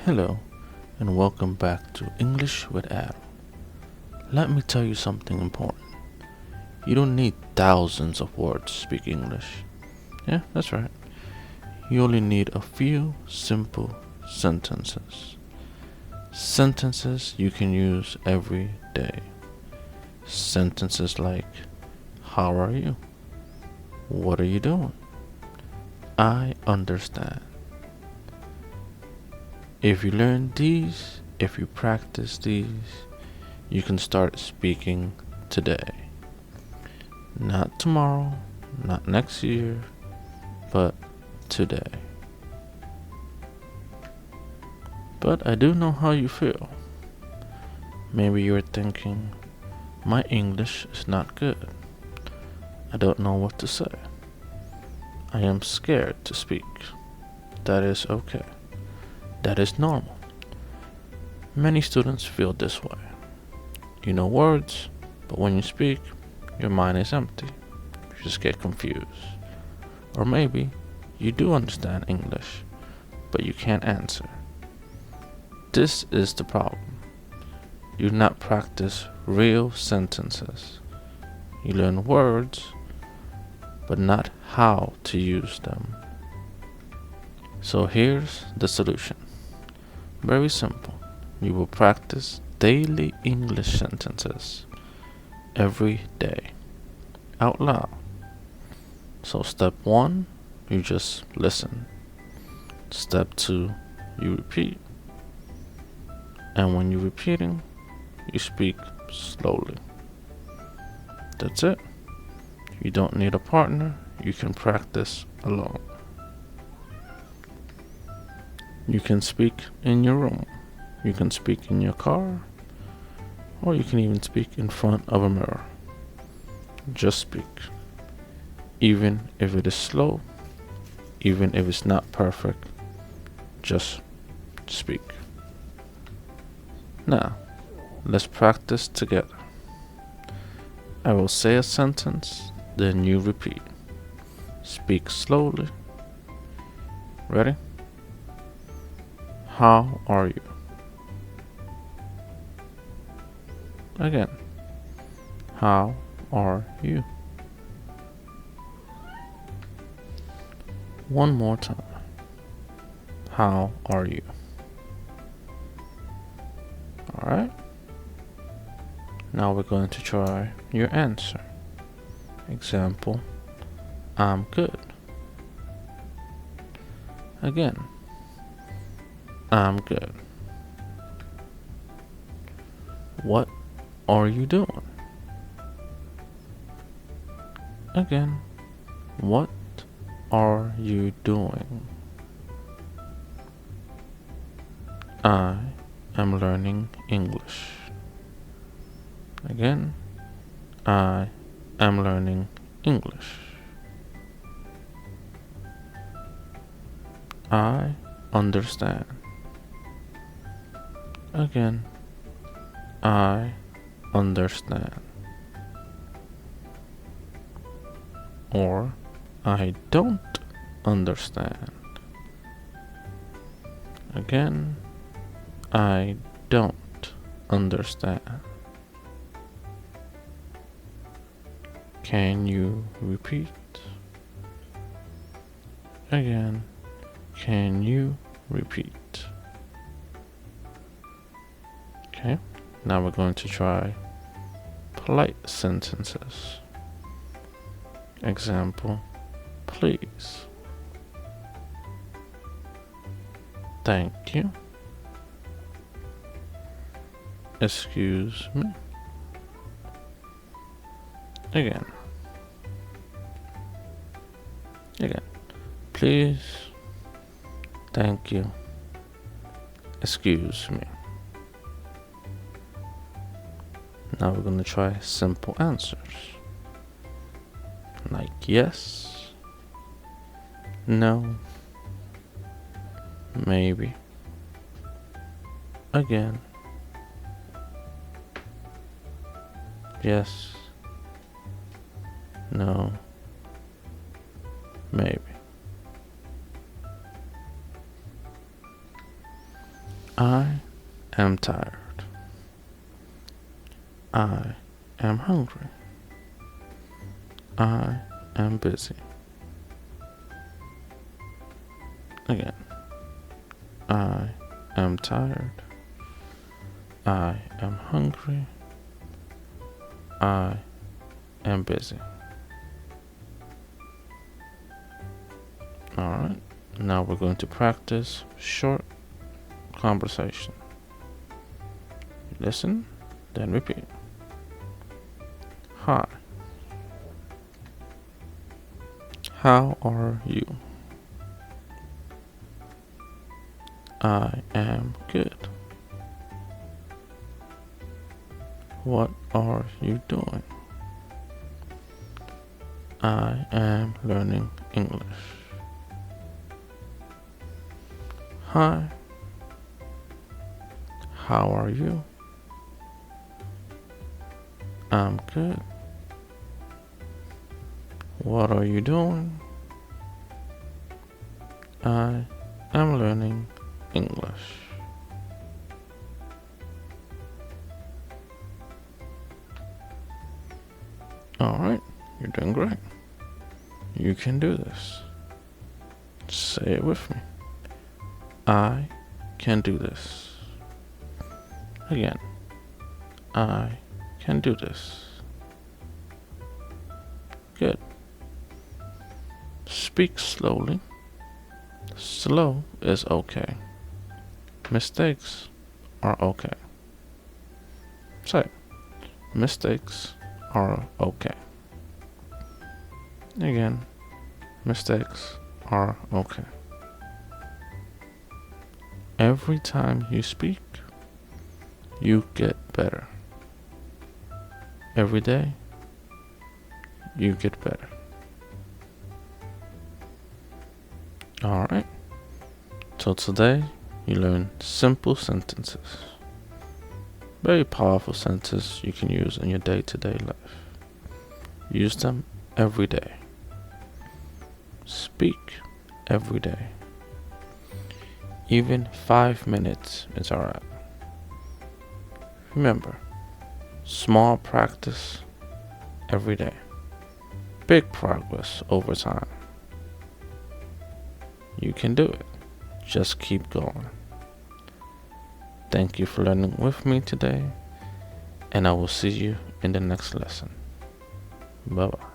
Hello, and welcome back to English with Adam. Let me tell you something important. You don't need thousands of words to speak English. Yeah, that's right. You only need a few simple sentences. Sentences you can use every day. Sentences like, how are you? What are you doing? I understand. If you learn these, if you practice these, you can start speaking today. Not tomorrow, not next year, but today. But I do know how you feel. Maybe you're thinking, my English is not good. I don't know what to say. I am scared to speak. That is okay. That is normal. Many students feel this way. You know words, but when you speak, your mind is empty. You just get confused. Or maybe you do understand English, but you can't answer. This is the problem. You do not practice real sentences. You learn words, but not how to use them. So here's the solution. Very simple. You will practice daily English sentences every day out loud. So step 1, you just listen. Step 2, you repeat. And when you're repeating, you speak slowly. That's it. You don't need a partner. You can practice alone. You can speak in your room. You can speak in your car. Or you can even speak in front of a mirror. Just speak. Even if it is slow, even if it's not perfect, just speak. Now, let's practice together. I will say a sentence, then you repeat. Speak slowly. Ready? How are you? Again. How are you? One more time. How are you? Alright? Now we're going to try your answer. Example, I'm good. Again, I'm good. What are you doing? Again, what are you doing? I am learning English. Again, I am learning English. I understand. Again, I understand. Or I don't understand. Again, I don't understand. Can you repeat? Again, can you repeat? Okay, now we're going to try polite sentences. Example, please. Thank you. Excuse me. Again. Again. Please. Thank you. Excuse me. Now we're going to try simple answers. Like yes, no, maybe, again, yes, no, maybe. I am tired. I am hungry. I am busy. Again. I am tired. I am hungry. I am busy. Alright, now we're going to practice short conversation. Listen, then repeat. Hi. How are you? I am good. What are you doing? I am learning English. Hi. How are you? I'm good. What are you doing? I am learning English. Alright, you're doing great. You can do this. Say it with me. I can do this. Again. I can do this. Good. Speak slowly. Slow is okay. Mistakes are okay. Say, mistakes are okay. Again, mistakes are okay. Every time you speak, you get better. Every day, you get better. Alright, so today you learn simple sentences. Very powerful sentences you can use in your day-to-day life. Use them every day. Speak every day. Even 5 minutes is alright. Remember, small practice every day. Big progress over time. You can do it. Just keep going. Thank you for learning with me today, and I will see you in the next lesson. Bye bye.